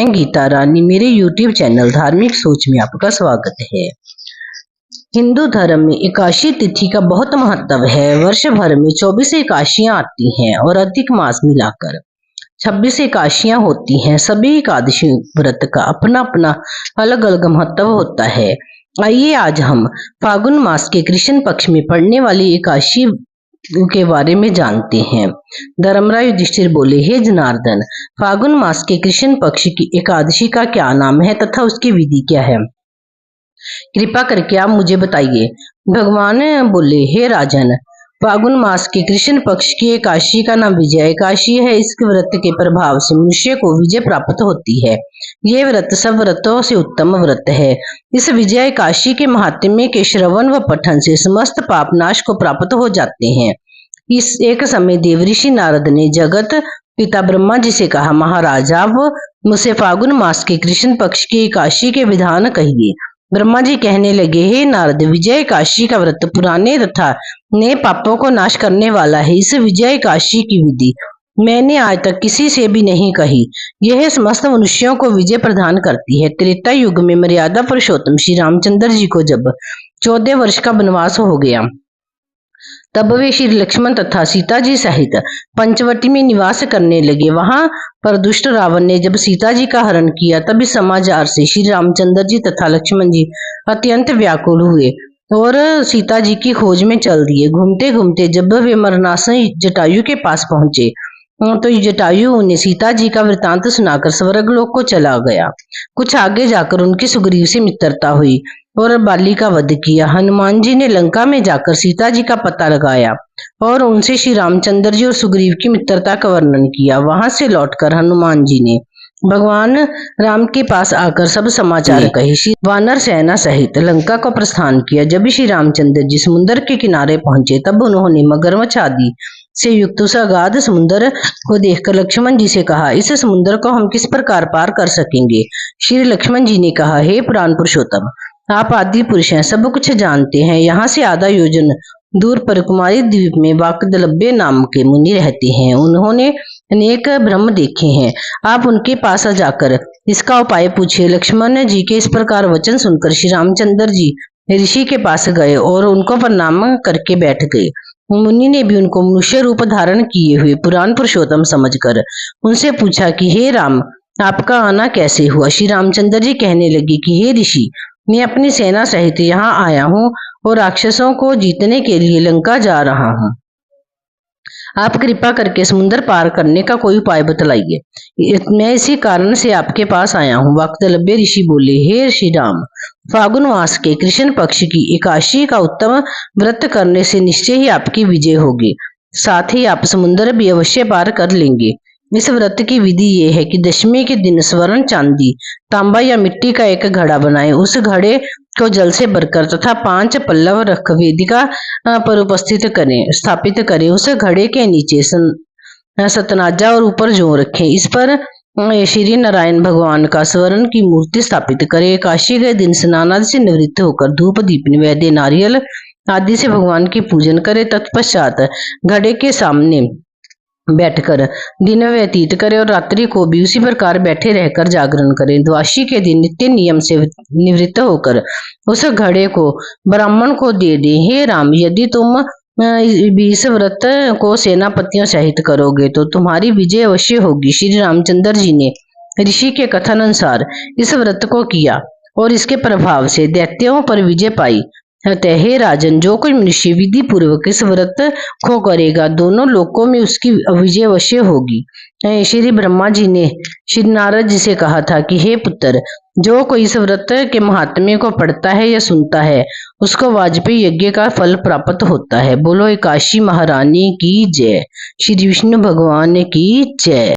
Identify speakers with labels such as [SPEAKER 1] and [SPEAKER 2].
[SPEAKER 1] मैं गीता रानी, मेरे YouTube channel धार्मिक सोच में आपका स्वागत है। हिंदू धर्म में एकादशी तिथि का बहुत महत्व है। वर्ष भर में 24 एकादशियां आती हैं और अधिक मास मिलाकर 26 एकादशियां होती हैं। सभी एकादशी व्रत का अपना अपना अलग अलग महत्व होता है। आइए आज हम फागुन मास के कृष्ण पक्ष में पड़ने वाली एकादशी के बारे में जानते हैं। धर्मराज युधिष्ठिर बोले, हे जनार्दन, फागुन मास के कृष्ण पक्ष की एकादशी का क्या नाम है तथा उसकी विधि क्या है? कृपा करके आप मुझे बताइए। भगवान बोले, हे राजन, फागुन मास के कृष्ण पक्ष की एकादशी का नाम विजय एकादशी है। इस व्रत के प्रभाव से मनुष्य को विजय प्राप्त होती है। ये व्रत सब व्रतों से उत्तम व्रत है। इस विजय एकादशी के महात्म्य के श्रवण व पठन से समस्त पाप नाश को प्राप्त हो जाते हैं। इस एक समय देवऋषि नारद ने जगत पिता ब्रह्मा जी से कहा, महाराज, आप मुझसे फागुन मास के कृष्ण पक्ष की एकादशी के विधान कहिए। ब्रह्मा जी कहने लगे, हे नारद, विजय एकादशी का व्रत पुराने तथा नए पापों को नाश करने वाला है। इस विजय एकादशी की विधि मैंने आज तक किसी से भी नहीं कही। यह समस्त मनुष्यों को विजय प्रदान करती है। त्रेता युग में मर्यादा पुरुषोत्तम श्री रामचंद्र जी को जब 14 वर्ष का वनवास हो गया, तब वे श्री लक्ष्मण तथा सीता जी सहित पंचवटी में निवास करने लगे। वहां पर दुष्ट रावण ने जब सीता जी का हरण किया, तब इस समाचार से श्री रामचंद्र जी तथा लक्ष्मण जी अत्यंत व्याकुल हुए और सीता जी की खोज में चल दिए। घूमते घूमते जब वे मरणासन जटायु के पास पहुंचे, तो जटायु उन्हें सीता जी का वृतांत सुनाकर स्वर्गलोक को चला गया। कुछ आगे जाकर उनकी सुग्रीव से मित्रता हुई और बाली का वध किया। हनुमान जी ने लंका में जाकर सीता जी का पता लगाया और उनसे श्री रामचंद्र जी और सुग्रीव की मित्रता का वर्णन किया। वहां से लौटकर हनुमान जी ने भगवान राम के पास आकर सब समाचार कहे। श्री वानर सेना सहित लंका को प्रस्थान किया। जब श्री रामचंद्र जी समुद्र के किनारे पहुंचे, तब उन्होंने मगरमच्छ आदि से युक्त उस अगाध समुद्र को देखकर लक्ष्मण जी से कहा, इस समुद्र को हम किस प्रकार पार कर सकेंगे? श्री लक्ष्मण जी ने कहा, हे प्राण पुरुषोत्तम, आप आदि पुरुष हैं, सब कुछ जानते हैं। यहाँ से आधा योजन दूर पर कुमारी द्वीप में वाकदलभ्य नाम के मुनि रहते हैं। उन्होंने अनेक ब्रह्म देखे हैं। आप उनके पास जाकर इसका उपाय पूछे। लक्ष्मण जी के इस प्रकार वचन सुनकर श्री रामचंद्र जी ऋषि के पास गए और उनको प्रणाम करके बैठ गए। मुनि ने भी उनको मनुष्य रूप धारण किए हुए पुराण पुरुषोत्तम समझकर उनसे पूछा कि हे राम, आपका आना कैसे हुआ? श्री रामचंद्र जी कहने लगे कि हे ऋषि, मैं अपनी सेना सहित यहाँ आया हूँ और राक्षसों को जीतने के लिए लंका जा रहा हूँ। आप कृपा करके समुद्र पार करने का कोई उपाय बतलाइए। मैं इसी कारण से आपके पास आया हूँ। वाकदलभ्य ऋषि बोले, हे श्री राम, फागुन मास के कृष्ण पक्ष की एकादशी का उत्तम व्रत करने से निश्चय ही आपकी विजय होगी। साथ ही आप समुद्र भी अवश्य पार कर लेंगे। इस व्रत की विधि ये है कि दशमी के दिन स्वर्ण, चांदी, तांबा या मिट्टी का एक घड़ा बनाएं। उस घड़े को जल से भरकर तथा 5 पल्लव रख वेदिका पर स्थापित करें। उस घड़े के नीचे सतनाजा और ऊपर जौ रखें। इस पर श्री नारायण भगवान का स्वर्ण की मूर्ति स्थापित करें। एकादशी के दिन स्नान आदि से निवृत्त होकर धूप, दीप, नैवेद्य, नारियल आदि से भगवान की पूजन करें। तत्पश्चात घड़े के सामने बैठकर दिन व्यतीत करें और रात्रि को भी उसी प्रकार बैठे रहकर जागरण करें। द्वादशी के दिन नित्य नियम से निवृत्त होकर उस घड़े को ब्राह्मण को दे दें। हे राम, यदि तुम इस व्रत को सेनापतियों सहित करोगे तो तुम्हारी विजय अवश्य होगी। श्री रामचंद्र जी ने ऋषि के कथन अनुसार इस व्रत को किया और इसके प्रभाव से दैत्यों पर विजय पाई। अतः हे राजन, जो कोई मनुष्य विधि पूर्वक इस व्रत को करेगा, दोनों लोकों में उसकी विजय अवश्य होगी। श्री ब्रह्मा जी ने श्री नारद जी से कहा था कि हे पुत्र, जो कोई इस व्रत के महात्म्य को पढ़ता है या सुनता है, उसको वाजपेयी यज्ञ का फल प्राप्त होता है। बोलो एकादशी महारानी की जय। श्री विष्णु भगवान की जय।